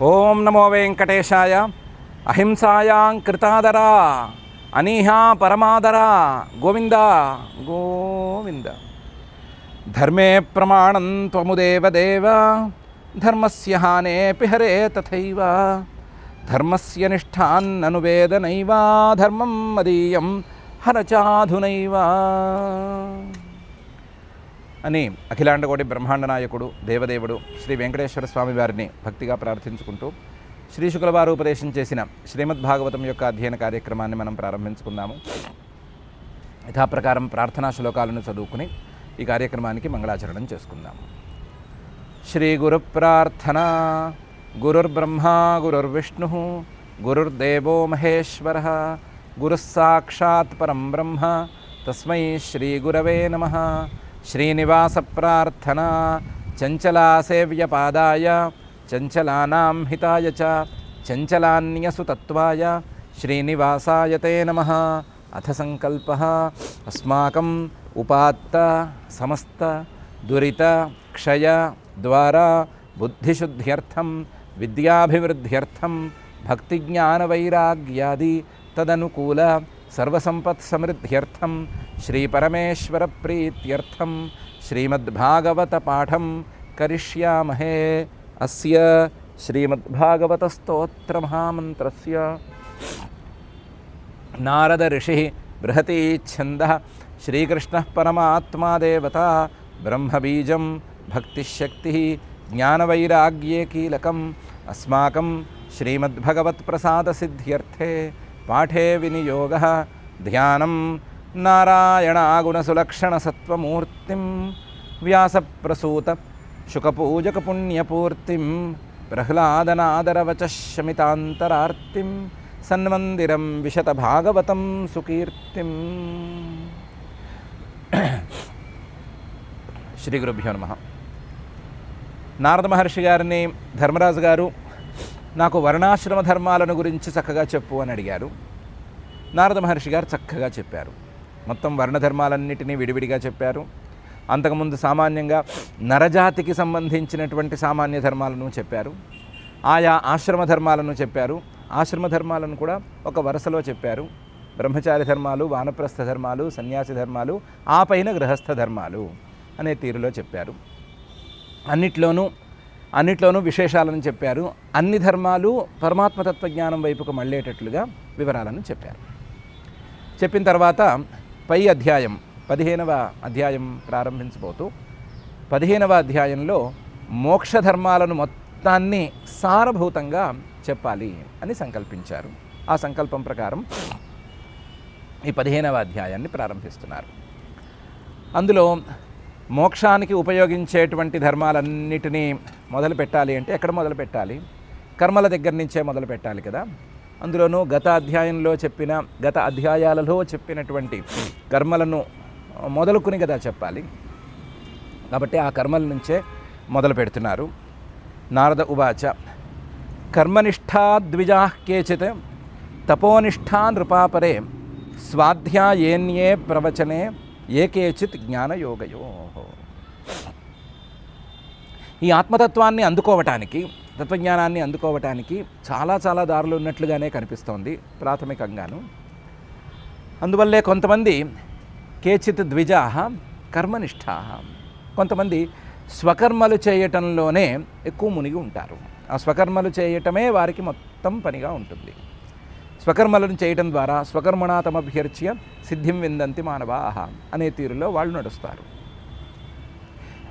ఓం నమో వెంకటేశాయ. అహింసాయాం కృతాదరా అనీహా పరమాదరా గోవింద గోవింద. ధర్మే ప్రమాణం త్వముదేవ దేవ ధర్మస్య హానేపి హరే తథైవ ధర్మస్య నిష్ఠాన్నను వేదనైవ ధర్మం మదీయం హరచాధునైవ అని అఖిలాండకోటి బ్రహ్మాండ నాయకుడు దేవదేవుడు శ్రీ వెంకటేశ్వర స్వామి వారిని భక్తిగా ప్రార్థించుకుంటూ శ్రీ శుక్లవారు ఉపదేశం చేసిన శ్రీమద్భాగవతం యొక్క అధ్యయన కార్యక్రమాన్ని మనం ప్రారంభించుకుందాము. యథాప్రకారం ప్రార్థనా శ్లోకాలను చదువుకుని ఈ కార్యక్రమానికి మంగళాచరణం చేసుకుందాము. శ్రీ గురు ప్రార్థన. గురుర్బ్రహ్మా గురుర్విష్ణు గురుర్దేవో మహేశ్వర గురుస్సాక్షాత్ పరం బ్రహ్మ తస్మై శ్రీ గురవే నమః. శ్రీనివాస ప్రార్థన. చంచలా సేవ్య పాదాయ చంచలానాం హితాయ చ చంచలాన్యసు తత్వాయ శ్రీనివాసాయ తే నమః. అథ సంకల్పః అస్మాకం ఉపాత్త సమస్త దురిత క్షయ ద్వారా బుద్ధిశుద్ధ్యర్థం విద్యాభివృద్ధ్యర్థం భక్తిజ్ఞానవైరాగ్యాది తదనుకూల సర్వసంపత్ సమృద్ధ్యర్థం శ్రీ పరమేశ్వర ప్రీత్యర్థం శ్రీమద్భాగవత పాఠం కరిష్యామహే. అస్య శ్రీమద్భాగవత స్తోత్ర మహామంత్రస్య నారద ఋషి బృహతి ఛందః శ్రీకృష్ణః పరమాత్మా దేవతా బ్రహ్మబీజం భక్తిశక్తి జ్ఞానవైరాగ్యే కీలకం. అస్మాకం శ్రీమద్భగవత్ప్రసాద సిద్ధ్యర్థే పాఠే వినియోగః ధ్యానం నారాయణాగుణసులక్షణ సత్వమూర్తిం వ్యాసప్రసూత శుకపూజక పుణ్యపూర్తిం ప్రహ్లాదనాదరవచ శమితాంతరార్తిం సన్మందిరం విశత భాగవతం సుకీర్తిం. శ్రీ గురుభ్యో నమః. నారద మహర్షి గారిని ధర్మరాజు గారు నాకు వర్ణాశ్రమ ధర్మాలను గురించి చక్కగా చెప్పు అని అడిగారు. నారద మహర్షి గారు చక్కగా చెప్పారు. మొత్తం వర్ణధర్మాలన్నిటినీ విడివిడిగా చెప్పారు. అంతకుముందు సామాన్యంగా నరజాతికి సంబంధించినటువంటి సామాన్య ధర్మాలను చెప్పారు. ఆయా ఆశ్రమ ధర్మాలను చెప్పారు. ఆశ్రమ ధర్మాలను కూడా ఒక వరుసలో చెప్పారు. బ్రహ్మచారి ధర్మాలు, వానప్రస్థ ధర్మాలు, సన్యాసి ధర్మాలు, ఆ పైన గృహస్థ ధర్మాలు అనే తీరులో చెప్పారు. అన్నిట్లోనూ విశేషాలను చెప్పారు. అన్ని ధర్మాలు పరమాత్మతత్వజ్ఞానం వైపుకు మళ్ళేటట్లుగా వివరాలను చెప్పారు. చెప్పిన తర్వాత పై అధ్యాయం 15వ అధ్యాయం ప్రారంభించబోతూ 15వ అధ్యాయంలో మోక్ష ధర్మాలను మొత్తాన్ని సారభూతంగా చెప్పాలి అని సంకల్పించారు. ఆ సంకల్పం ప్రకారం ఈ 15వ అధ్యాయాన్ని ప్రారంభిస్తున్నారు. అందులో మోక్షానికి ఉపయోగించేటువంటి ధర్మాలన్నిటినీ మొదలు పెట్టాలి అంటే ఎక్కడ మొదలు పెట్టాలి? కర్మల దగ్గర నుంచే మొదలు పెట్టాలి కదా. అందులోనూ గత అధ్యాయాలలో చెప్పినటువంటి కర్మలను మొదలుకుని కదా చెప్పాలి. కాబట్టి ఆ కర్మల నుంచే మొదలు పెడుతున్నారు. నారద ఉవాచ కర్మనిష్టా ద్విజా కేచిత్ తపోనిష్టా నృపాపరే స్వాధ్యాయేన్యే ప్రవచనే ఏకేచిత్ జ్ఞానయోగయో. ఈ ఆత్మతత్వాన్ని అందుకోవటానికి, తత్వజ్ఞానాన్ని అందుకోవటానికి చాలా చాలా దారులు ఉన్నట్లుగానే కనిపిస్తోంది ప్రాథమికంగాను. అందువల్లే కొంతమంది కేచిత్ ద్విజా కర్మనిష్టా, కొంతమంది స్వకర్మలు చేయటంలోనే ఎక్కువ మునిగి ఉంటారు. ఆ స్వకర్మలు చేయటమే వారికి మొత్తం పనిగా ఉంటుంది. స్వకర్మలను చేయటం ద్వారా స్వకర్మణా తమభ్యర్చ్య సిద్ధిం విందంతి మానవాః అనే తీరులో వాళ్ళు నడుస్తారు.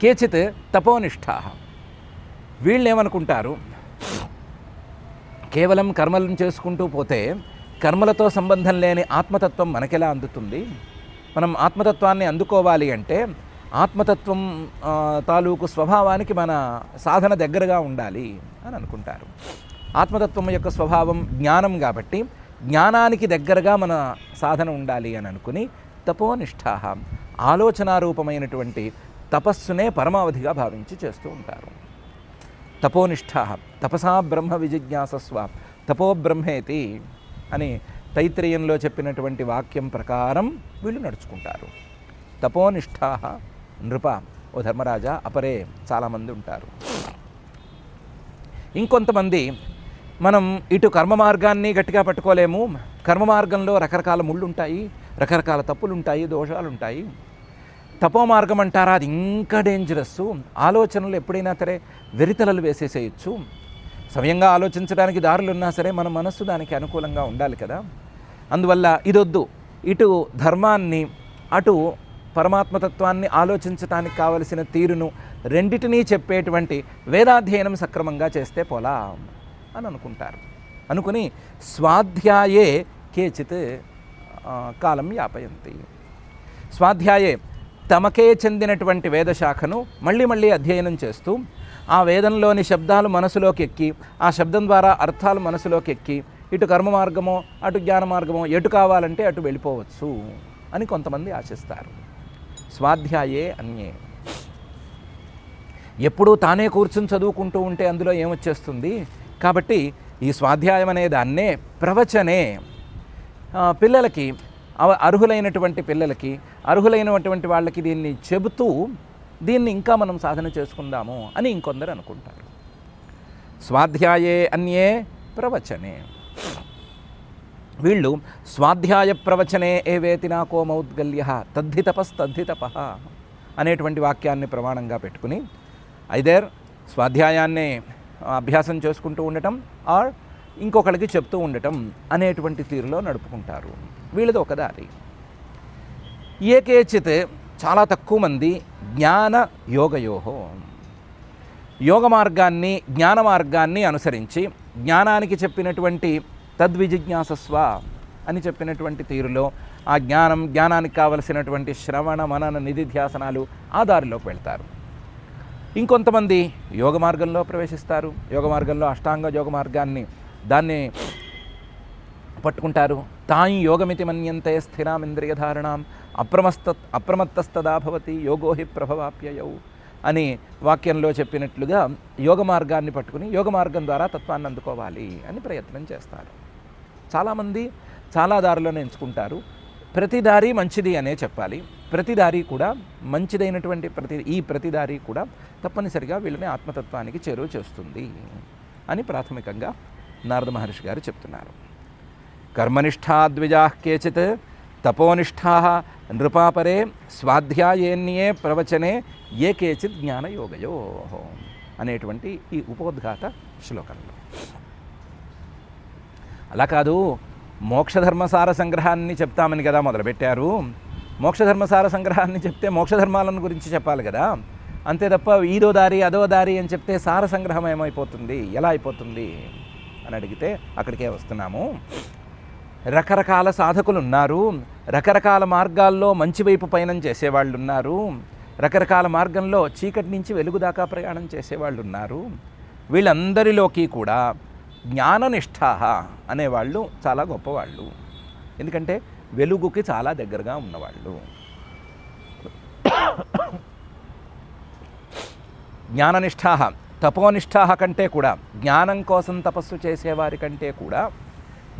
కేచిత్ తపోనిష్టా, వీళ్ళు ఏమనుకుంటారు, కేవలం కర్మలను చేసుకుంటూ పోతే కర్మలతో సంబంధం లేని ఆత్మతత్వం మనకెలా అందుతుంది? మనం ఆత్మతత్వాన్ని అందుకోవాలి అంటే ఆత్మతత్వం తాలూకు స్వభావానికి మన సాధన దగ్గరగా ఉండాలి అని అనుకుంటారు. ఆత్మతత్వం యొక్క స్వభావం జ్ఞానం కాబట్టి జ్ఞానానికి దగ్గరగా మన సాధన ఉండాలి అని అనుకుని తపోనిష్టా, ఆలోచనారూపమైనటువంటి తపస్సునే పరమావధిగా భావించి చేస్తూ ఉంటారు. తపోనిష్టా తపసా బ్రహ్మ విజిజ్ఞాసస్వ తపో బ్రహ్మేతి అని తైత్రేయంలో చెప్పినటువంటి వాక్యం ప్రకారం వీళ్ళు నడుచుకుంటారు. తపోనిష్టా నృప, ఓ ధర్మరాజా, అపరే చాలామంది ఉంటారు. ఇంకొంతమంది మనం ఇటు కర్మ మార్గాన్ని గట్టిగా పట్టుకోలేము, కర్మ మార్గంలో రకరకాల ముళ్ళు ఉంటాయి, రకరకాల తప్పులు ఉంటాయి, దోషాలు ఉంటాయి. తపో మార్గం అంటారా, అది ఇంకా డేంజరస్. ఆలోచనలు ఎప్పుడైనా సరే వెరితలలు వేసేసేయచ్చు. స్వయంగా ఆలోచించడానికి దారులు ఉన్నా సరే మన మనస్సు దానికి అనుకూలంగా ఉండాలి కదా. అందువల్ల ఇదొద్దు, ఇటు ధర్మాన్ని అటు పరమాత్మతత్వాన్ని ఆలోచించడానికి కావలసిన తీరును రెండిటినీ చెప్పేటువంటి వేదాధ్యయనం సక్రమంగా చేస్తే పోలా అని అనుకుంటారు. అనుకుని స్వాధ్యాయే కేచిత్ కాలం యాపయంతి. స్వాధ్యాయే తమకే చెందినటువంటి వేదశాఖను మళ్ళీ మళ్ళీ అధ్యయనం చేస్తూ ఆ వేదంలోని శబ్దాలు మనసులోకి ఎక్కి ఆ శబ్దం ద్వారా అర్థాలు మనసులోకి ఎక్కి ఇటు కర్మ మార్గమో అటు జ్ఞాన మార్గమో ఎటు కావాలంటే అటు వెళ్ళిపోవచ్చు అని కొంతమంది ఆశిస్తారు. స్వాధ్యాయే అన్యే. ఎప్పుడూ తానే కూర్చుని చదువుకుంటూ ఉంటే అందులో ఏమొచ్చేస్తుంది? కాబట్టి ఈ స్వాధ్యాయం అనే దాన్నే ప్రవచనే, పిల్లలకి అర్హులైనటువంటి పిల్లలకి అర్హులైనటువంటి వాళ్ళకి దీన్ని చెబుతూ దీన్ని ఇంకా మనం సాధన చేసుకుందాము అని ఇంకొందరు అనుకుంటారు. స్వాధ్యాయే అన్యే ప్రవచనే. వీళ్ళు స్వాధ్యాయ ప్రవచనే ఏవేతి నాకో మౌద్గల్య తద్ధి తపస్తద్ధి అనేటువంటి వాక్యాన్ని ప్రమాణంగా పెట్టుకుని ఐదర్ స్వాధ్యాయాన్ని అభ్యాసం చేసుకుంటూ ఉండటం ఆర్ ఇంకొకరికి చెప్తూ ఉండటం అనేటువంటి తీరులో నడుపుకుంటారు. వీళ్ళది ఒక దారి. ఏకేచిత్ చాలా తక్కువ మంది జ్ఞాన యోగయోహో, యోగ మార్గాన్ని జ్ఞాన మార్గాన్ని అనుసరించి జ్ఞానానికి చెప్పినటువంటి తద్విజిజ్ఞాసస్వ అని చెప్పినటువంటి తీరులో ఆ జ్ఞానానికి కావలసినటువంటి శ్రవణ మనన నిధిధ్యాసనాలు ఆ దారిలోకి వెళ్తారు. ఇంకొంతమంది యోగ మార్గంలో ప్రవేశిస్తారు. యోగ మార్గంలో అష్టాంగ యోగ మార్గాన్ని దాన్ని పట్టుకుంటారు. తాయి యోగమితి మన్యంతే స్థిరామింద్రియధారణం అప్రమత్తస్తదా భవతి యోగో హి ప్రభవాప్యయౌ అని వాక్యంలో చెప్పినట్లుగా యోగ మార్గాన్ని పట్టుకుని యోగ మార్గం ద్వారా తత్వాన్ని అందుకోవాలి అని ప్రయత్నం చేస్తారు. చాలామంది చాలా దారులను ఎంచుకుంటారు. ప్రతి దారి మంచిది అనే చెప్పాలి. ప్రతి దారి కూడా మంచిదైనటువంటి ప్రతి దారి కూడా తప్పనిసరిగా వీళ్ళని ఆత్మతత్వానికి చేరువ చేస్తుంది అని ప్రాథమికంగా నారద మహర్షి గారు చెప్తున్నారు. కర్మనిష్టా ద్విజా కేచిత్ తపోనిష్టా నృపాపరే స్వాధ్యాయేన్యే ప్రవచనే ఏ కేచిత్ జ్ఞానయోగయో అనేటువంటి ఈ ఉపోద్ఘాత శ్లోకంలో. అలా కాదు, మోక్షధర్మసార సంగ్రహాన్ని చెప్తామని కదా మొదలుపెట్టారు. మోక్షధర్మసార సంగ్రహాన్ని చెప్తే మోక్షధర్మాలను గురించి చెప్పాలి కదా. అంతే తప్ప ఈదో దారి అదో దారి అని చెప్తే సార సంగ్రహం ఏమైపోతుంది, ఎలా అయిపోతుంది అని అడిగితే అక్కడికే వస్తున్నాము. రకరకాల సాధకులు ఉన్నారు, రకరకాల మార్గాల్లో మంచి వైపు పయనం చేసేవాళ్ళు ఉన్నారు, రకరకాల మార్గంలో చీకటి నుంచి వెలుగు దాకా ప్రయాణం చేసేవాళ్ళు ఉన్నారు. వీళ్ళందరిలోకి కూడా జ్ఞాననిష్ఠా అనేవాళ్ళు చాలా గొప్పవాళ్ళు. ఎందుకంటే వెలుగుకి చాలా దగ్గరగా ఉన్నవాళ్ళు. జ్ఞాననిష్ఠా తపోనిష్ఠా కంటే కూడా, జ్ఞానం కోసం తపస్సు చేసేవారి కంటే కూడా,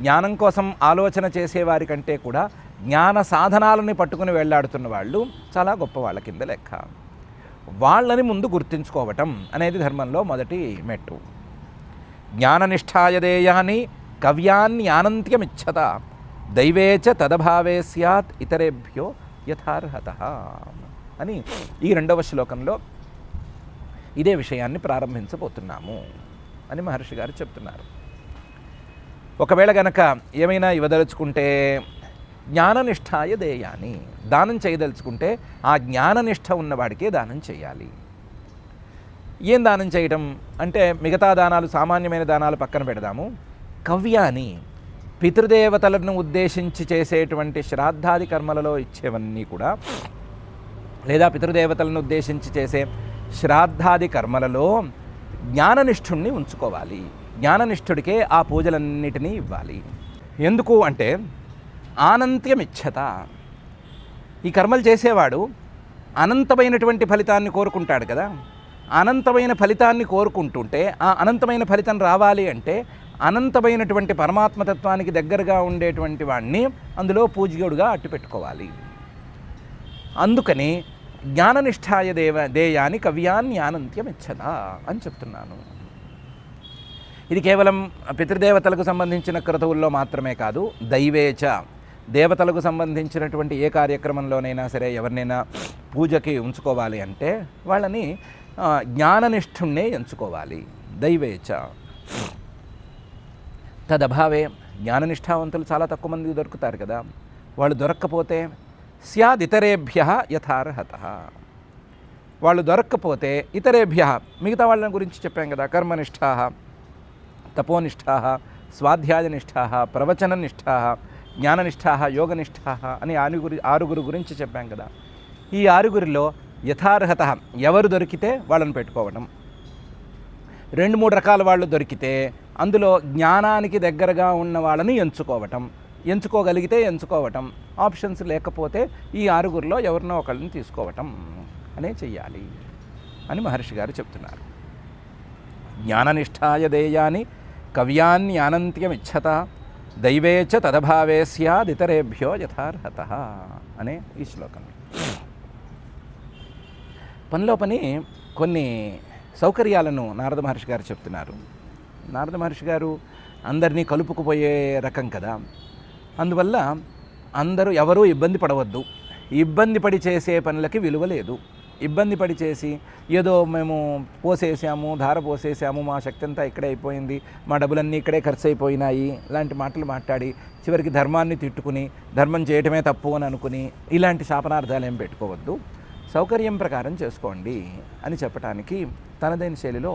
జ్ఞానం కోసం ఆలోచన చేసేవారి కంటే కూడా జ్ఞాన సాధనాలని పట్టుకుని వెళ్ళాడుతున్న వాళ్ళు చాలా గొప్ప వాళ్ళ కింద లెక్క. వాళ్ళని ముందు గుర్తించుకోవటం అనేది ధర్మంలో మొదటి మెట్టు. జ్ఞాననిష్ఠాయదేయాని కవ్యాన్యానంత్యమిచ్చత దైవేచ తదభావే స్యాత్ ఇతరేభ్యో యథార్హత అని ఈ 2వ శ్లోకంలో ఇదే విషయాన్ని ప్రారంభించబోతున్నాము అని మహర్షి గారు చెప్తున్నారు. ఒకవేళ గనక ఏమైనా ఇవ్వదలుచుకుంటే జ్ఞాననిష్ఠాయ దేయాని, దానం చేయదలుచుకుంటే ఆ జ్ఞాననిష్ఠ ఉన్నవాడికే దానం చేయాలి. ఏం దానం చేయటం అంటే మిగతా దానాలు, సామాన్యమైన దానాలు పక్కన పెడదాము. కవ్యాని, పితృదేవతలను ఉద్దేశించి చేసేటువంటి శ్రాద్ధాది కర్మలలో ఇచ్చేవన్నీ కూడా, లేదా పితృదేవతలను ఉద్దేశించి చేసే శ్రాద్ధాది కర్మలలో జ్ఞాననిష్ఠుణ్ణి ఉంచుకోవాలి. జ్ఞాననిష్ఠుడికే ఆ పూజలన్నిటినీ ఇవ్వాలి. ఎందుకు అంటే ఆనంత్యమిచ్చత. ఈ కర్మలు చేసేవాడు అనంతమైనటువంటి ఫలితాన్ని కోరుకుంటాడు కదా. అనంతమైన ఫలితాన్ని కోరుకుంటుంటే ఆ అనంతమైన ఫలితం రావాలి అంటే అనంతమైనటువంటి పరమాత్మతత్వానికి దగ్గరగా ఉండేటువంటి వాడిని అందులో పూజ్యుడుగా అట్టిపెట్టుకోవాలి. అందుకని జ్ఞాననిష్ఠాయ దేయాని కవ్యాన్యానంత్యమిచ్చత అని చెప్తున్నాను. ఇది కేవలం పితృదేవతలకు సంబంధించిన క్రతువుల్లో మాత్రమే కాదు, దైవేచ దేవతలకు సంబంధించినటువంటి ఏ కార్యక్రమంలోనైనా సరే ఎవరినైనా పూజకి ఉంచుకోవాలి అంటే వాళ్ళని జ్ఞాననిష్ఠుణ్ణే ఎంచుకోవాలి. దైవేచ తదభావే జ్ఞాననిష్ఠావంతులు చాలా తక్కువ మంది దొరుకుతారు కదా. వాళ్ళు దొరక్కపోతే స్యాదితరేభ్య యథార్హత, వాళ్ళు దొరక్కపోతే ఇతరేభ్య మిగతా వాళ్ళని గురించి చెప్పాం కదా, కర్మనిష్ఠా, తపోనిష్ఠా, స్వాధ్యాయనిష్ఠా, ప్రవచననిష్ఠా, జ్ఞాననిష్ఠా, యోగనిష్ఠా అని ఆరుగురు గురించి చెప్పాం కదా. ఈ ఆరుగురిలో యథార్హత ఎవరు దొరికితే వాళ్ళని పెట్టుకోవడం, 2-3 రకాల వాళ్ళు దొరికితే అందులో జ్ఞానానికి దగ్గరగా ఉన్న వాళ్ళని ఎంచుకోగలిగితే ఎంచుకోవటం, ఆప్షన్స్ లేకపోతే ఈ ఆరుగురిలో ఎవరినో ఒకళ్ళని తీసుకోవటం అనే చెయ్యాలి అని మహర్షి గారు చెప్తున్నారు. జ్ఞాననిష్ఠాయ దేయాని కవ్యాన్యానంత్యమిచ్చత దైవేచ తదభావే స్యాదితరేభ్యో యథార్హత అనే ఈ శ్లోకం. పనిలో పని కొన్ని సౌకర్యాలను నారద మహర్షి గారు చెప్తున్నారు. నారద మహర్షి గారు అందరినీ కలుపుకుపోయే రకం కదా, అందువల్ల ఎవరూ ఇబ్బంది పడవద్దు. ఇబ్బంది పడి చేసే పనులకి విలువ లేదు. ఇబ్బంది పడి చేసి ఏదో మేము ధార పోసేసాము, మా శక్తి అంతా ఇక్కడే అయిపోయింది, మా డబ్బులన్నీ ఇక్కడే ఖర్చు అయిపోయినాయి ఇలాంటి మాటలు మాట్లాడి చివరికి ధర్మాన్ని తిట్టుకుని ధర్మం చేయటమే తప్పు అని అనుకుని ఇలాంటి శాపనార్థాలు ఏం పెట్టుకోవద్దు. సౌకర్యం ప్రకారం చేసుకోండి అని చెప్పడానికి తనదైన శైలిలో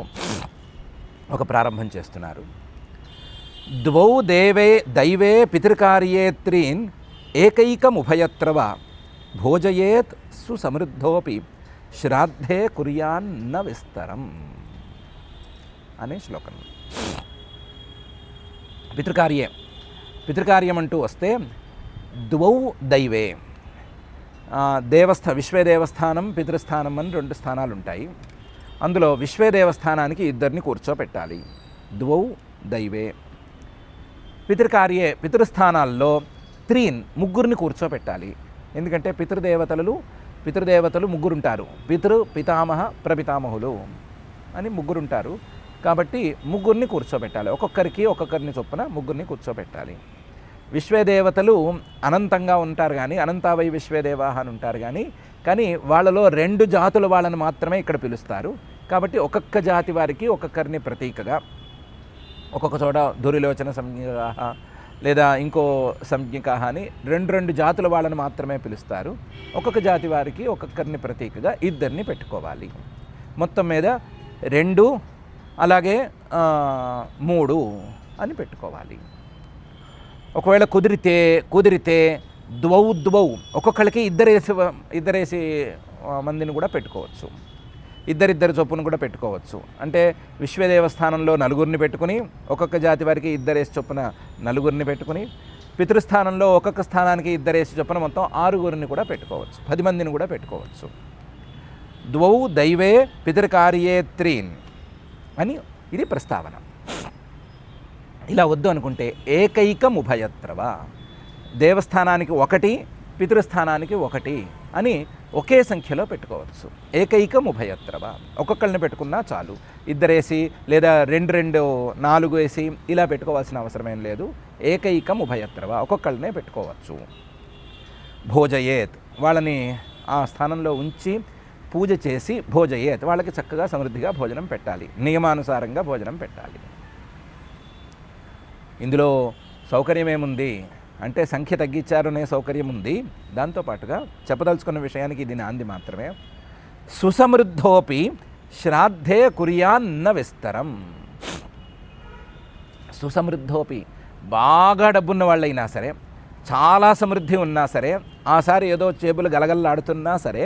ఒక ప్రారంభం చేస్తున్నారు. ద్వౌ దైవే పితృకార్యే త్రీన్ ఏకైకముభయత్రవ భోజయేత్ సుసమృద్ధోపి శ్రాద్ధే కుర్యాన్న విస్తరం అనే శ్లోకం. పితృకార్యం అంటూ వస్తే ద్వౌ దైవే, విశ్వేదేవస్థానం, పితృస్థానం అని 2 స్థానాలు ఉంటాయి. అందులో విశ్వేదేవస్థానానికి 2 కూర్చోపెట్టాలి. ద్వౌ దైవే. పితృస్థానాల్లో 3 కూర్చోపెట్టాలి. ఎందుకంటే పితృదేవతలు 3 ఉంటారు. పితామహ ప్రపితామహులు అని 3 ఉంటారు. కాబట్టి 3 కూర్చోబెట్టాలి. ఒక్కొక్కరిని చొప్పున 3 కూర్చోబెట్టాలి. విశ్వేదేవతలు అనంతంగా ఉంటారు కానీ, అనంతావై విశ్వేదేవాహ అని ఉంటారు కానీ వాళ్ళలో 2 జాతుల వాళ్ళని మాత్రమే ఇక్కడ పిలుస్తారు. కాబట్టి ఒక్కొక్క జాతి వారికి ఒక్కొక్కరిని ప్రతీకగా, ఒక్కొక్క చోట దురిలోచన సంజ్ఞకాహ లేదా ఇంకో సంజ్ఞకాహ అని 2 జాతుల వాళ్ళని మాత్రమే పిలుస్తారు. ఒక్కొక్క జాతి వారికి ఒక్కొక్కరిని ప్రతీకగా 2 పెట్టుకోవాలి. మొత్తం మీద 2 అలాగే 3 అని పెట్టుకోవాలి. ఒకవేళ కుదిరితే ద్వౌ ఒక్కొక్కరికి ఇద్దరేసి మందిని కూడా పెట్టుకోవచ్చు. ఇద్దరు చొప్పును కూడా పెట్టుకోవచ్చు. అంటే విశ్వదేవస్థానంలో 4 పెట్టుకుని ఒక్కొక్క జాతి వారికి 2 చొప్పున 4 పెట్టుకుని, పితృస్థానంలో ఒక్కొక్క స్థానానికి 2 చొప్పున మొత్తం 6 కూడా పెట్టుకోవచ్చు. 10 మందిని కూడా పెట్టుకోవచ్చు. ద్వౌ దైవే పితృకార్యే త్రీన్ అని ఇది ప్రస్తావన. ఇలా వద్దు అనుకుంటే ఏకైకముభయత్రవ, దేవస్థానానికి 1, పితృస్థానానికి 1 అని ఒకే సంఖ్యలో పెట్టుకోవచ్చు. ఏకైకముభయత్రవ, ఒక్కొక్కరిని పెట్టుకున్నా చాలు. 2 లేదా 2 4 వేసి ఇలా పెట్టుకోవాల్సిన అవసరమేం లేదు. ఏకైకముభయత్రవ, ఒక్కొక్కరినే పెట్టుకోవచ్చు. భోజయేత్, వాళ్ళని ఆ స్థానంలో ఉంచి పూజ చేసి భోజయేత్, వాళ్ళకి చక్కగా సమృద్ధిగా భోజనం పెట్టాలి. నియమానుసారంగా భోజనం పెట్టాలి. ఇందులో సౌకర్యం ఏముంది అంటే సంఖ్య తగ్గించారనే సౌకర్యం ఉంది. దాంతోపాటుగా చెప్పదలుచుకున్న విషయానికి ఇది నాంది మాత్రమే. సుసమృద్ధోపి శ్రాద్ధే కుర్యాన్న విస్తరం. సుసమృద్ధోపి, బాగా డబ్బున్న వాళ్ళైనా సరే, చాలా సమృద్ధి ఉన్నా సరే, ఆసారి ఏదో చేతులు గలగల్లాడుతున్నా సరే,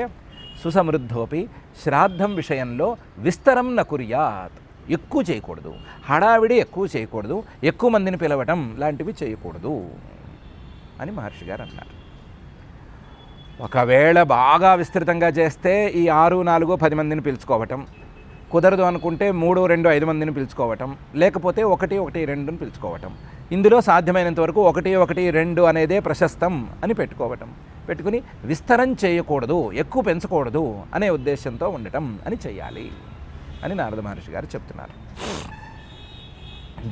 సుసమృద్ధోపి శ్రాద్ధం విషయంలో విస్తరం న కుర్యాత్, ఎక్కువ చేయకూడదు, హడావిడి ఎక్కువ చేయకూడదు, ఎక్కువ మందిని పిలవటం లాంటివి చేయకూడదు అని మహర్షి గారు అన్నారు. ఒకవేళ బాగా విస్తృతంగా చేస్తే ఈ 6, 4, 10 మందిని పిలుచుకోవటం, కుదరదు అనుకుంటే 3, 2, 5 మందిని పిలుచుకోవటం, లేకపోతే 1, 1, 2ని పిలుచుకోవటం. ఇందులో సాధ్యమైనంత వరకు 1, 1, 2 అనేదే ప్రశస్తం అని పెట్టుకుని విస్తరం చేయకూడదు, ఎక్కువ పెంచకూడదు అనే ఉద్దేశంతో ఉండటం అని చెయ్యాలి అని నారద మహర్షి గారు చెప్తున్నారు.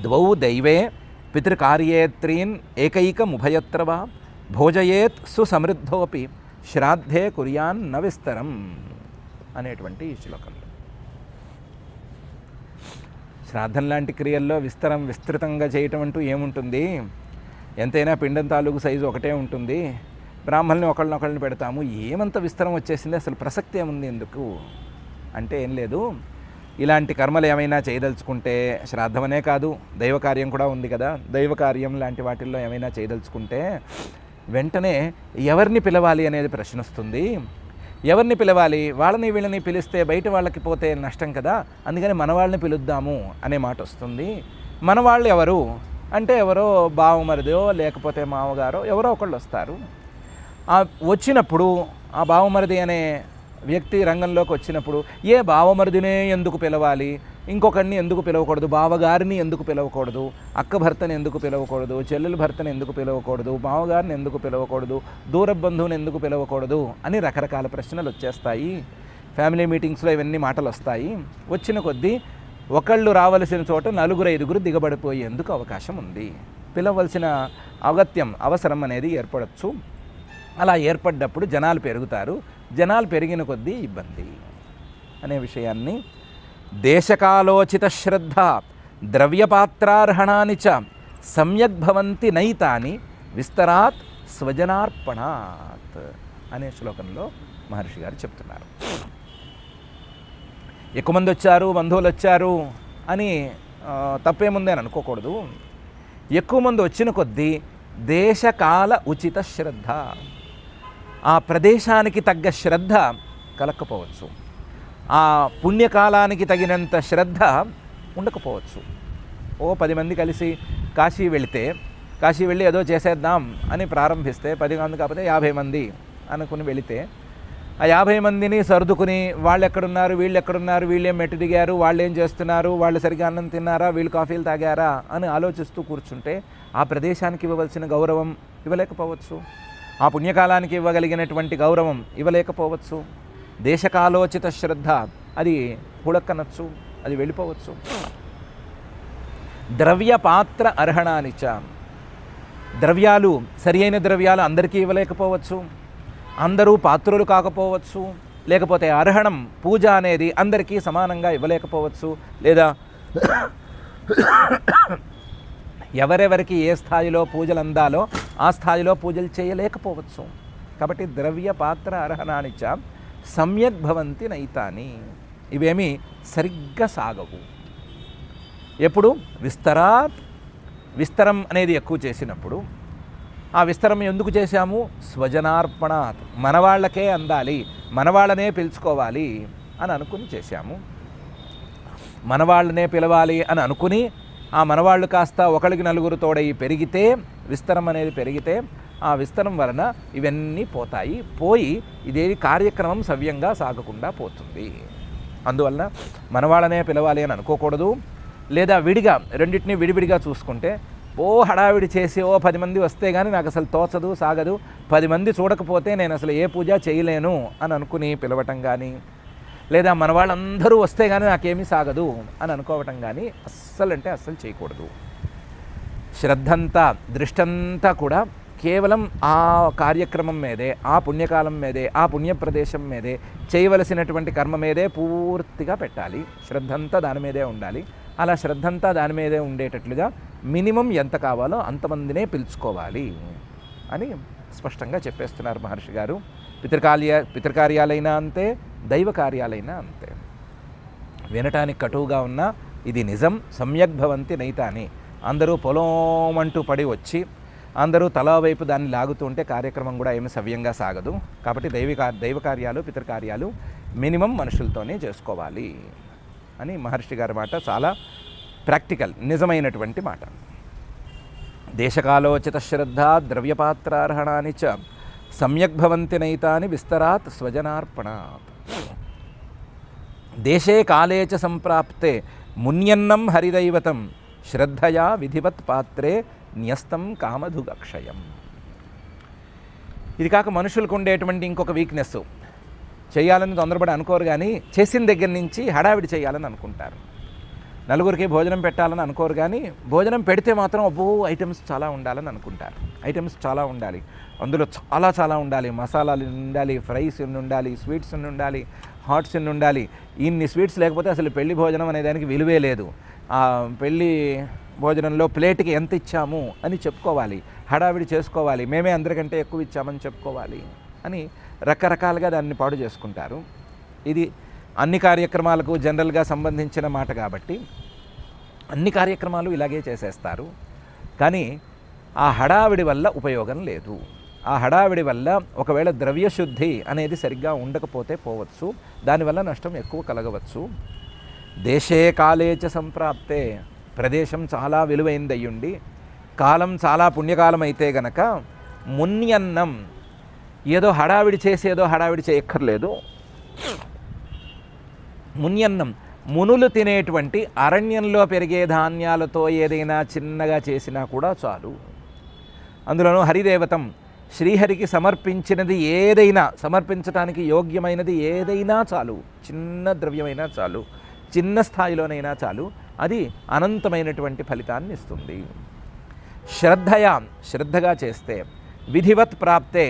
ద్వౌ దైవే పితృకార్యేత్రీన్ ఏకైకముభయత్ర వా భోజయేత్ సుసమృద్ధోపి శ్రాద్ధే కుర్యాన్ న విస్తరం అనేటువంటి ఈ శ్లోకంలో శ్రాద్ధం లాంటి క్రియల్లో విస్తృతంగా చేయటం అంటూ ఏముంటుంది? ఎంతైనా పిండం తాలూకు సైజు ఒకటే ఉంటుంది. బ్రాహ్మణుల్ని ఒకళ్ళనొకళ్ళని పెడతాము, ఏమంత విస్తరం వచ్చేసింది, అసలు ప్రసక్తి ఏముంది ఎందుకు అంటే ఏం లేదు. ఇలాంటి కర్మలు ఏమైనా చేయదలుచుకుంటే శ్రాద్ధమనే కాదు, దైవ కార్యం కూడా ఉంది కదా, దైవ కార్యం లాంటి వాటిల్లో ఏమైనా చేయదలుచుకుంటే వెంటనే ఎవరిని పిలవాలి అనేది ప్రశ్న వస్తుంది. ఎవరిని పిలవాలి? వాళ్ళని వీళ్ళని పిలిస్తే బయట వాళ్ళకి పోతే నష్టం కదా, అందుకని మన వాళ్ళని పిలుద్దాము అనే మాట వస్తుంది. మన వాళ్ళు ఎవరు అంటే ఎవరో బావమరిదో లేకపోతే మామగారో ఎవరో ఒకళ్ళు వస్తారు. వచ్చినప్పుడు ఆ బావమరిది అనే వ్యక్తి రంగంలోకి వచ్చినప్పుడు ఏ బావమరిదినే ఎందుకు పిలవాలి, ఇంకొకరిని ఎందుకు పిలవకూడదు, బావగారిని ఎందుకు పిలవకూడదు, అక్క భర్తని ఎందుకు పిలవకూడదు, చెల్లెల భర్తని ఎందుకు పిలవకూడదు, మామగారిని ఎందుకు పిలవకూడదు, దూర బంధువుని ఎందుకు పిలవకూడదు అని రకరకాల ప్రశ్నలు వచ్చేస్తాయి. ఫ్యామిలీ మీటింగ్స్లో ఇవన్నీ మాటలు వస్తాయి. వచ్చిన కొద్దీ ఒకళ్ళు రావలసిన చోట 4-5 దిగబడిపోయేందుకు అవకాశం ఉంది. పిలవలసిన అవసరం అనేది ఏర్పడవచ్చు. అలా ఏర్పడ్డప్పుడు జనాలు పెరుగుతారు. జనాలు పెరిగిన కొద్దీ ఇబ్బంది అనే విషయాన్ని దేశకాలోచిత శ్రద్ధ ద్రవ్యపాత్రార్హణాని చ సమ్యగ్భవంతి నైతాని విస్తరాత్ స్వజనార్పణాత్ అనే శ్లోకంలో మహర్షి గారు చెప్తున్నారు. ఎక్కువ మంది వచ్చారు, బంధువులు వచ్చారు అని తప్పేముంది అని అనుకోకూడదు. ఎక్కువ మంది వచ్చిన కొద్దీ దేశకాల ఉచిత శ్రద్ధ, ఆ ప్రదేశానికి తగ్గ శ్రద్ధ కలక్కపోవచ్చు, ఆ పుణ్యకాలానికి తగినంత శ్రద్ధ ఉండకపోవచ్చు. 10 మంది కలిసి కాశీ వెళ్ళి ఏదో చేసేద్దాం అని ప్రారంభిస్తే 10 మంది కాకపోతే 50 మంది అనుకుని వెళితే ఆ 50 మందిని సర్దుకుని వాళ్ళు ఎక్కడున్నారు, వీళ్ళేం మెట్టు దిగారు, వాళ్ళు ఏం చేస్తున్నారు, వాళ్ళు సరిగ్గా అన్నం తిన్నారా, వీళ్ళు కాఫీలు తాగారా అని ఆలోచిస్తూ కూర్చుంటే ఆ ప్రదేశానికి ఇవ్వవలసిన గౌరవం ఇవ్వలేకపోవచ్చు, ఆ పుణ్యకాలానికి ఇవ్వగలిగినటువంటి గౌరవం ఇవ్వలేకపోవచ్చు. దేశకాలోచిత శ్రద్ధ అది హుళక్కనొచ్చు, అది వెళ్ళిపోవచ్చు. ద్రవ్యపాత్ర అర్హణానిచ, ద్రవ్యాలు సరి అయిన ద్రవ్యాలు అందరికీ ఇవ్వలేకపోవచ్చు, అందరూ పాత్రులు కాకపోవచ్చు, లేకపోతే అర్హణం పూజ అనేది అందరికీ సమానంగా ఇవ్వలేకపోవచ్చు, లేదా ఎవరెవరికి ఏ స్థాయిలో పూజలు అందాలో ఆ స్థాయిలో పూజలు చేయలేకపోవచ్చు. కాబట్టి ద్రవ్య పాత్ర అర్హణానిచ సమ్యక్ భవంతి నైతాని, ఇవేమీ సరిగ్గా సాగవు. ఎప్పుడు విస్తరం అనేది ఎక్కువ చేసినప్పుడు, ఆ విస్తరం ఎందుకు చేశాము? స్వజనార్పణాత్, మనవాళ్ళకే అందాలి, మనవాళ్ళనే పిలుచుకోవాలి అని అనుకుని చేశాము. మనవాళ్ళనే పిలవాలి అని అనుకుని ఆ మనవాళ్ళు కాస్త 1-4 తోడై పెరిగితే, విస్తరం అనేది పెరిగితే ఆ విస్తరం వలన ఇవన్నీ పోయి ఇదేది కార్యక్రమం సవ్యంగా సాగకుండా పోతుంది. అందువలన మనవాళ్ళనే పిలవాలి అని అనుకోకూడదు. లేదా రెండింటినీ విడివిడిగా చూసుకుంటే హడావిడి చేసి 10 మంది వస్తే కానీ నాకు అసలు తోచదు, సాగదు, 10 మంది చూడకపోతే నేను అసలు ఏ పూజ చేయలేను అని అనుకుని పిలవటం కానీ, లేదా మన వాళ్ళందరూ వస్తే కానీ నాకేమీ సాగదు అని అనుకోవటం కానీ అస్సలు చేయకూడదు. శ్రద్ధంతా, దృష్టంతా కూడా కేవలం ఆ కార్యక్రమం మీదే, ఆ పుణ్యకాలం మీదే, ఆ పుణ్యప్రదేశం మీదే, చేయవలసినటువంటి కర్మ మీదే పూర్తిగా పెట్టాలి. శ్రద్ధంతా దాని మీదే ఉండాలి. అలా శ్రద్ధంతా దాని మీదే ఉండేటట్లుగా మినిమం ఎంత కావాలో అంతమందినే పిలుచుకోవాలి అని స్పష్టంగా చెప్పేస్తున్నారు మహర్షి గారు. పితృకార్యాలైనా అంతే, దైవ కార్యాలైనా అంతే. వినటానికి కటువుగా ఉన్నా ఇది నిజం. సమ్యక్ భవంతి నైతాని, అందరూ పొలమంటూ పడి వచ్చి అందరూ తలా వైపు దాన్ని లాగుతుంటే కార్యక్రమం కూడా ఏమి సవ్యంగా సాగదు. కాబట్టి దైవ కార్యాలు, పితృకార్యాలు మినిమం మనుషులతోనే చేసుకోవాలి అని మహర్షి గారి మాట చాలా ప్రాక్టికల్, నిజమైనటువంటి మాట. దేశకాలోచిత శ్రద్ధ ద్రవ్యపాత్రార్హణాని చ సమ్యక్ భవంతి నైతాని విస్తరాత్ స్వజనార్పణాత్. దేశే కాలే చ సంప్రాప్తే మున్యన్నం హరిదైవతం శ్రద్ధయా విధివత్ పాత్రే న్యస్తం కామధుగక్షయం. ఇది కాక మనుషులకు ఉండేటువంటి ఇంకొక వీక్నెస్, చేయాలని తొందరపడి అనుకోరు కానీ చేసిన దగ్గర నుంచి హడావిడి చేయాలని అనుకుంటారు. నలుగురికి భోజనం పెట్టాలని అనుకోరు, కానీ భోజనం పెడితే మాత్రం అబ్బో ఐటమ్స్ చాలా ఉండాలని అనుకుంటారు. ఐటమ్స్ చాలా ఉండాలి, అందులో చాలా చాలా ఉండాలి, మసాలాలు ఉండాలి, ఫ్రైస్ ఉండాలి, స్వీట్స్ ఉండాలి, హాట్స్ ఉండాలి. ఇన్ని స్వీట్స్ లేకపోతే అసలు పెళ్లి భోజనం అనే దానికి విలువే లేదు. ఆ పెళ్ళి భోజనంలో ప్లేట్కి ఎంత ఇచ్చాము అని చెప్పుకోవాలి, హడావిడి చేసుకోవాలి, మేమే అందరికంటే ఎక్కువ ఇచ్చామని చెప్పుకోవాలి అని రకరకాలుగా దాన్ని పాడు చేసుకుంటారు. ఇది అన్ని కార్యక్రమాలకు జనరల్గా సంబంధించిన మాట కాబట్టి అన్ని కార్యక్రమాలు ఇలాగే చేసేస్తారు. కానీ ఆ హడావిడి వల్ల ఉపయోగం లేదు. ఆ హడావిడి వల్ల ఒకవేళ ద్రవ్యశుద్ధి అనేది సరిగ్గా ఉండకపోతే పోవచ్చు, దానివల్ల నష్టం ఎక్కువ కలగవచ్చు. దేశే కాలే చ సంప్రాప్తే, ప్రదేశం చాలా విలువైందయ్యుండి కాలం చాలా పుణ్యకాలం అయితే గనక మున్యన్నం, ఏదో హడావిడి చేసి ఏదో హడావిడి చేయక్కర్లేదు. మున్యన్నం, మునులు తినేటువంటి అరణ్యంలో పెరిగే ధాన్యాలతో ఏదైనా చిన్నగా చేసినా కూడా చాలు. అందులోనూ హరిదేవతం, శ్రీహరికి సమర్పించినది ఏదైనా, సమర్పించడానికి యోగ్యమైనది ఏదైనా చాలు, చిన్న ద్రవ్యమైనా చాలు, చిన్న స్థాయిలోనైనా చాలు, అది అనంతమైనటువంటి ఫలితాన్ని ఇస్తుంది. శ్రద్ధగా చేస్తే, విధివత్ ప్రాప్తే,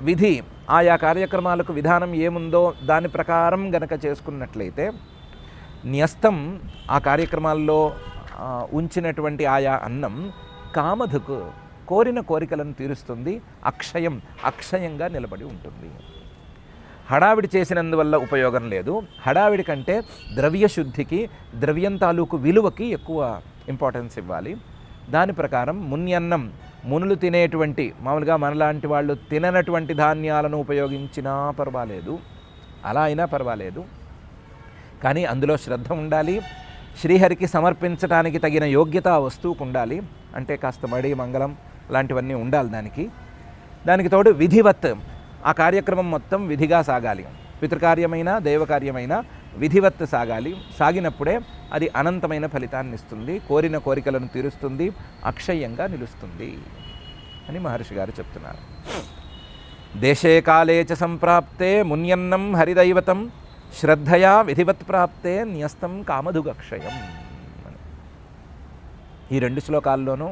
విధి ఆయా కార్యక్రమాలకు విధానం ఏముందో దాని ప్రకారం గనక చేసుకున్నట్లయితే న్యస్తం, ఆ కార్యక్రమాల్లో ఉంచినటువంటి ఆయా అన్నం కామధుకు, కోరిన కోరికలను తీరుస్తుంది, అక్షయంగా నిలబడి ఉంటుంది. హడావిడి చేసినందువల్ల ఉపయోగం లేదు. హడావిడి కంటే ద్రవ్యశుద్ధికి, ద్రవ్యం తాలూకు విలువకి ఎక్కువ ఇంపార్టెన్స్ ఇవ్వాలి. దాని ప్రకారం మున్యన్నం, మునులు తినేటువంటి, మామూలుగా మనలాంటి వాళ్ళు తిననటువంటి ధాన్యాలను ఉపయోగించినా పర్వాలేదు, అలా అయినా పర్వాలేదు, కానీ అందులో శ్రద్ధ ఉండాలి. శ్రీహరికి సమర్పించడానికి తగిన యోగ్యత ఆ వస్తువుకు ఉండాలి, అంటే కాస్త మడి మంగళం లాంటివన్నీ ఉండాలి దానికి తోడు విధివత్, ఆ కార్యక్రమం మొత్తం విధిగా సాగాలి. పితృకార్యమైన దైవకార్యమైన విధివత్ సాగాలి. సాగినప్పుడే అది అనంతమైన ఫలితాన్ని ఇస్తుంది, కోరిన కోరికలను తీరుస్తుంది, అక్షయంగా నిలుస్తుంది అని మహర్షి గారు చెప్తున్నారు. దేశే కాలే చ సంప్రాప్తే మున్యన్నం హరిదైవతం, శ్రద్ధయా విధివత్ ప్రాప్తే న్యస్తం కామధుగక్షయం. ఈ రెండు శ్లోకాల్లోనూ,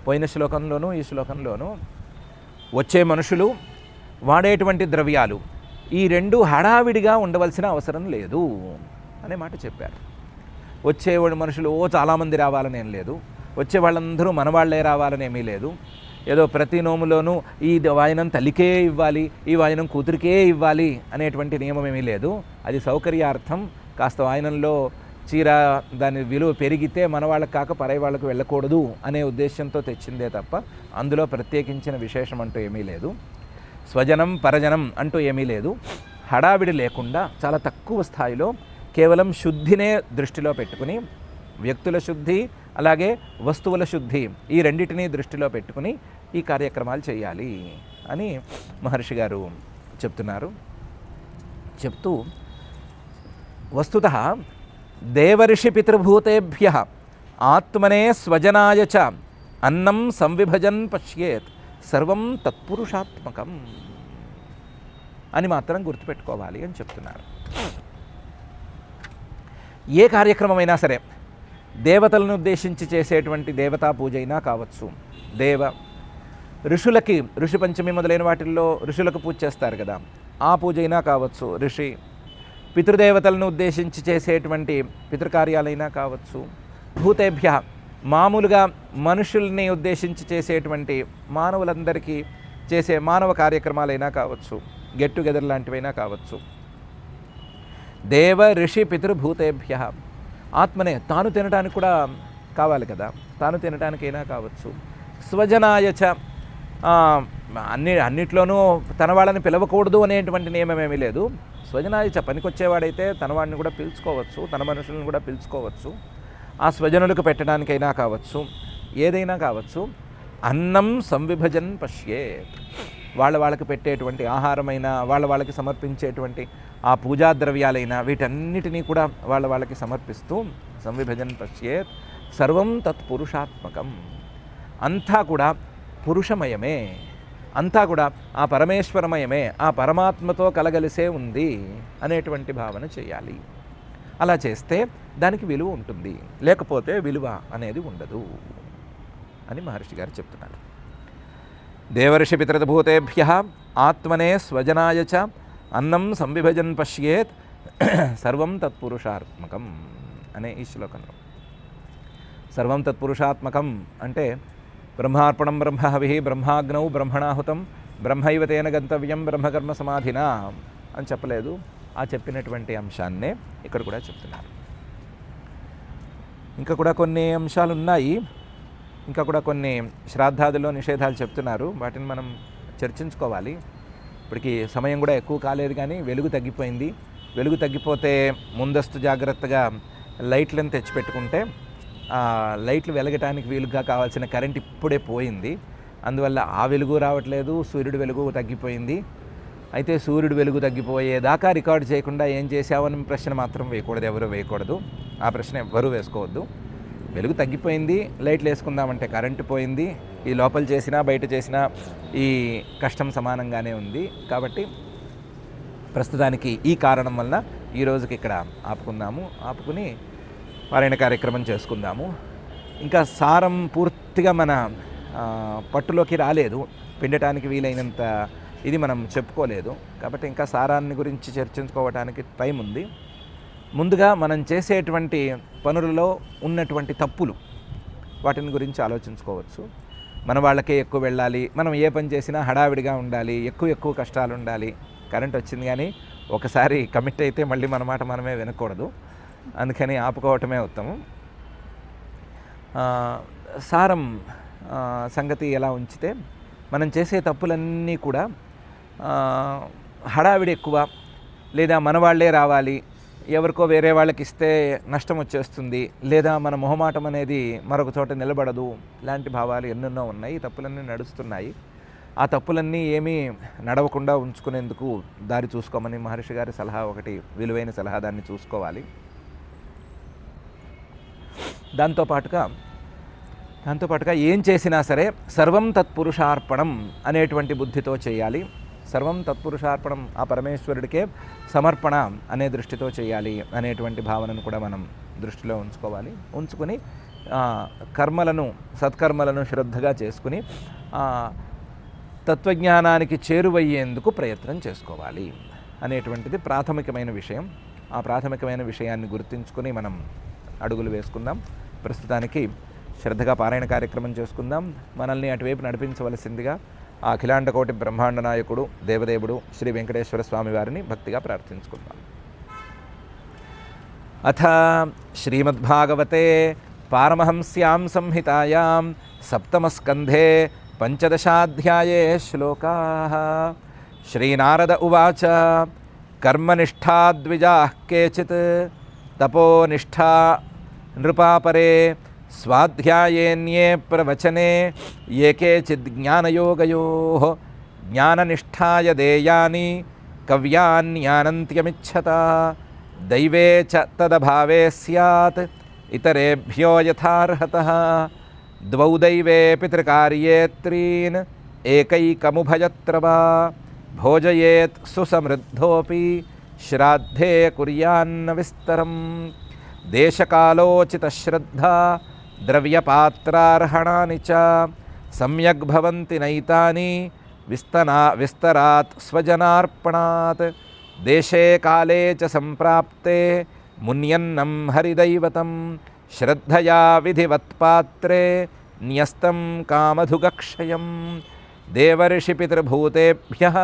పోయిన శ్లోకంలోనూ ఈ శ్లోకంలోనూ వచ్చే మనుషులు వాడేటువంటి ద్రవ్యాలు ఈ రెండు హడావిడిగా ఉండవలసిన అవసరం లేదు అనే మాట చెప్పారు. వచ్చేవాడు మనుషులు చాలామంది రావాలని ఏం లేదు, వచ్చే వాళ్ళందరూ మనవాళ్లే రావాలనేమీ లేదు. ఏదో ప్రతి నోములోనూ ఈ వాయనం తల్లికే ఇవ్వాలి, ఈ వాయనం కూతురికే ఇవ్వాలి అనేటువంటి నియమం ఏమీ లేదు. అది సౌకర్యార్థం, కాస్త వాయనంలో చీర దాని విలువ పెరిగితే మన వాళ్ళకి కాక పరై వాళ్ళకు వెళ్ళకూడదు అనే ఉద్దేశంతో తెచ్చిందే తప్ప అందులో ప్రత్యేకించిన విశేషం అంటూ ఏమీ లేదు. స్వజనం పరజనం అంటూ ఏమీ లేదు. హడావిడి లేకుండా చాలా తక్కువ స్థాయిలో కేవలం శుద్ధినే దృష్టిలో పెట్టుకుని, వ్యక్తుల శుద్ధి అలాగే వస్తువుల శుద్ధి ఈ రెండింటినీ దృష్టిలో పెట్టుకుని ఈ కార్యక్రమాలు చేయాలి అని మహర్షి గారు చెప్తున్నారు. చెప్తూ వస్తుతః దేవర్షి పితృభూతేభ్యః ఆత్మనే స్వజనాయ చ అన్నం సంవిభజన్ పశ్యేత్ సర్వం తత్పురుషాత్మకం అని మాత్రం గుర్తుపెట్టుకోవాలి అని చెప్తున్నారు. ఏ కార్యక్రమమైనా సరే, దేవతలను ఉద్దేశించి చేసేటువంటి దేవతా పూజ అయినా కావచ్చు, ఋషులకి ఋషి పంచమి మొదలైన వాటిల్లో ఋషులకు పూజ చేస్తారు కదా, ఆ పూజ అయినా కావచ్చు, ఋషి పితృదేవతలను ఉద్దేశించి చేసేటువంటి పితృకార్యాలైనా కావచ్చు, భూతేభ్య మామూలుగా మనుషుల్ని ఉద్దేశించి చేసేటువంటి మానవులందరికీ చేసే మానవ కార్యక్రమాలైనా కావచ్చు, గెట్ టుగెదర్ లాంటివైనా కావచ్చు, దేవ ఋషి పితృభూతేభ్య ఆత్మనే తాను తినడానికి కూడా కావాలి కదా, తాను తినడానికైనా కావచ్చు, స్వజనాయచ అన్నిట్లోనూ తన వాళ్ళని పిలవకూడదు అనేటువంటి నియమం ఏమీ లేదు. స్వజనాయచ పనికొచ్చేవాడైతే తన వాడిని కూడా పిలుచుకోవచ్చు, తన మనుషులను కూడా పిలుచుకోవచ్చు, ఆ స్వజనులకు పెట్టడానికైనా కావచ్చు, ఏదైనా కావచ్చు. అన్నం సంవిభజన్ పశ్యేత్, వాళ్ళకి పెట్టేటువంటి ఆహారమైనా, వాళ్ళకి సమర్పించేటువంటి ఆ పూజా ద్రవ్యాలైనా వీటన్నిటినీ కూడా వాళ్ళకి సమర్పిస్తూ సంవిభజన్ పశ్యేత్ సర్వం తత్పురుషాత్మకం, అంతా కూడా పురుషమయమే, అంతా కూడా ఆ పరమేశ్వరమయమే, ఆ పరమాత్మతో కలగలిసే ఉంది అనేటువంటి భావన చేయాలి. అలా చేస్తే దానికి విలువ ఉంటుంది, లేకపోతే విలువ అనేది ఉండదు అని మహర్షి గారు చెప్తున్నారు. దేవర్షి పితృభూతేభ్య ఆత్మనే స్వజనాయ చ అన్నం సంవిభజన్ పశ్యేత్ సర్వం తత్పురుషాత్మకం అనే ఈ శ్లోకంలో సర్వం తత్పురుషాత్మకం అంటే బ్రహ్మార్పణం బ్రహ్మహవి బ్రహ్మాగ్నౌ బ్రహ్మణాహుతం బ్రహ్మైవ తేన గంతవ్యం బ్రహ్మకర్మ సమాధినా అని చెప్పలేదు. ఆ చెప్పినటువంటి అంశాన్నే ఇక్కడ కూడా చెప్తున్నారు. ఇంకా కూడా కొన్ని అంశాలు ఉన్నాయి, ఇంకా కూడా కొన్ని శ్రాద్ధాదుల్లో నిషేధాలు చెప్తున్నారు. వాటిని మనం చర్చించుకోవాలి. ఇప్పటికి సమయం కూడా ఎక్కువ కాలేదు, కానీ వెలుగు తగ్గిపోయింది. వెలుగు తగ్గిపోతే ముందస్తు జాగ్రత్తగా లైట్లను తెచ్చిపెట్టుకుంటే లైట్లు వెలగటానికి వీలుగా కావాల్సిన కరెంట్ ఇప్పుడే పోయింది. అందువల్ల ఆ వెలుగు రావట్లేదు, సూర్యుడి వెలుగు తగ్గిపోయింది. అయితే సూర్యుడి వెలుగు తగ్గిపోయేదాకా రికార్డు చేయకుండా ఏం చేసావని ప్రశ్న మాత్రం వేయకూడదు, ఎవరు వేయకూడదు. ఆ ప్రశ్న ఎవ్వరూ వేసుకోవద్దు. వెలుగు తగ్గిపోయింది, లైట్లు వేసుకుందామంటే కరెంటు పోయింది. ఈ లోపల చేసినా బయట చేసినా ఈ కష్టం సమానంగానే ఉంది. కాబట్టి ప్రస్తుతానికి ఈ కారణం వల్ల ఈ రోజుకి ఇక్కడ ఆపుకుని పారాయణ కార్యక్రమం చేసుకుందాము. ఇంకా సారం పూర్తిగా మన పట్టులోకి రాలేదు, పిండటానికి వీలైనంత ఇది మనం చెప్పుకోలేదు. కాబట్టి ఇంకా సారాన్ని గురించి చర్చించుకోవడానికి టైం ఉంది. ముందుగా మనం చేసేటువంటి పనులలో ఉన్నటువంటి తప్పులు, వాటిని గురించి ఆలోచించుకోవచ్చు. మన వాళ్ళకే ఎక్కువ వెళ్ళాలి, మనం ఏ పని చేసినా హడావిడిగా ఉండాలి, ఎక్కువ కష్టాలు ఉండాలి. కరెంట్ వచ్చింది కానీ ఒకసారి కమిట్ అయితే మళ్ళీ మన మాట మనమే వినకూడదు. అందుకని ఆపుకోవటమే ఉత్తమం. సారం సంగతి ఎలా ఉంచితే, మనం చేసే తప్పులన్నీ కూడా హడావిడి ఎక్కువ, లేదా మన వాళ్ళే రావాలి, ఎవరికో వేరే వాళ్ళకి ఇస్తే నష్టం వచ్చేస్తుంది, లేదా మన మొహమాటం అనేది మరొక చోట నిలబడదు, ఇలాంటి భావాలు ఎన్నెన్నో ఉన్నాయి. ఈ తప్పులన్నీ నడుస్తున్నాయి. ఆ తప్పులన్నీ ఏమీ నడవకుండా ఉంచుకునేందుకు దారి చూసుకోమని మహర్షి గారి సలహా ఒకటి విలువైన సలహా, దాన్ని చూసుకోవాలి. దాంతోపాటుగా ఏం చేసినా సరే సర్వం తత్పురుషార్పణం అనేటువంటి బుద్ధితో చేయాలి. సర్వం తత్పురుషార్పణం, ఆ పరమేశ్వరుడికే సమర్పణ అనే దృష్టితో చేయాలి అనేటువంటి భావనను కూడా మనం దృష్టిలో ఉంచుకొని సత్కర్మలను శ్రద్ధగా చేసుకుని తత్వజ్ఞానానికి చేరువయ్యేందుకు ప్రయత్నం చేసుకోవాలి అనేటువంటిది ప్రాథమికమైన విషయం. ఆ ప్రాథమికమైన విషయాన్ని గుర్తుంచుకొని మనం అడుగులు వేసుకుందాం. ప్రస్తుతానికి శ్రద్ధగా పారాయణ కార్యక్రమం చేసుకుందాం. మనల్ని అటువైపు నడిపించవలసిందిగా ఆ అఖిలాండకోటి బ్రహ్మాండ నాయకుడు దేవదేవుడు శ్రీ వెంకటేశ్వర స్వామి వారిని భక్తిగా ప్రార్థించుకుందాం. అథ శ్రీమద్భాగవతే పారమహంస్యాం సంహితాయాం సప్తమస్కంధే పంచదశాధ్యాయే శ్లోకాః. శ్రీనారద ఉవాచ కర్మనిష్ఠా ద్విజాః కేచిత్ తపోనిష్ఠా నృపాపరే స్వాధ్యాయేన్యే ప్రవచనే ఏకేచిద్ జ్ఞానయోగయోః జ్ఞాననిష్ఠాయ దేయాని కవ్యాన్యానంత్యమిచ్చత దైవే చ తదభావే స్యాత్ ఇతరేభ్యో యథార్హతః ద్వౌ దైవే పితృకార్యే త్రీన్ ఏకైకముభయత్ర వా భోజయేత్ సుసమృద్ధోపి శ్రాద్ధే కుర్యాన్న విస్తరం దేశకాలోచిత శ్రద్ధా ద్రవ్యపాత్రార్హణాని చ సమ్యక్ భవంతి నైతాని విస్తరాత్ స్వజనార్పణాత్ దేశే కాలే చ సంప్రాప్తే మున్యన్నం హరిదైవతం శ్రద్ధయా విధివత్పాత్రే న్యస్తం కామధుగక్షయం దేవర్షి పితృభూతేభ్యః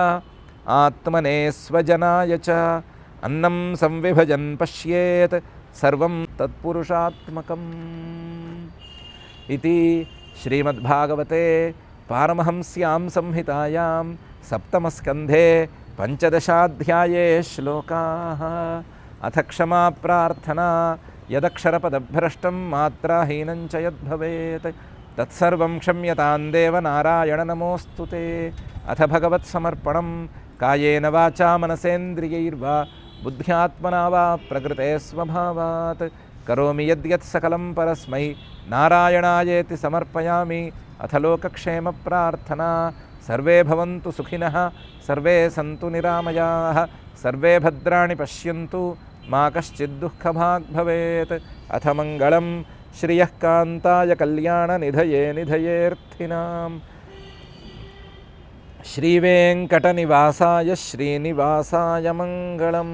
ఆత్మనే స్వజనాయ చ అన్నం సంవిభజన్ పశ్యేత్ సర్వం తత్పురుషాత్మకం. ఇది శ్రీమద్భాగవతే పారమహంస్యాం సంహితాయాం సప్తమస్కంధే పంచదశాధ్యాయే శ్లోకాః. అథ క్షమా ప్రార్థనా యదక్షరపదభ్రష్టం మాత్రాహీనం చ యద్భవేత్ తత్సర్వం క్షమ్యతాం దేవ నారాయణ నమోస్తుతే. అథ భగవత్సమర్పణం కాయేన వాచా మనసేంద్రియైర్వా బుద్ధ్యాత్మనా వా ప్రకృతే స్వభావాత్ కరోమి యద్యత్ సకలం పరస్మై నారాయణాయేతి సమర్పయామి. అథ లోకక్షేమ ప్రార్థనా సర్వే భవంతు సుఖినః సర్వే సంతు నిరామయాః సర్వే భద్రాణి పశ్యంతు మా కశ్చిద్దుఃఖభాగ్ భవేత్. అథ మంగళం శ్రియః కాంతాయ కళ్యాణ నిధయే నిధయేర్థినాం. శ్రీవేంకటనివాసాయ శ్రీనివాసాయ మంగళం.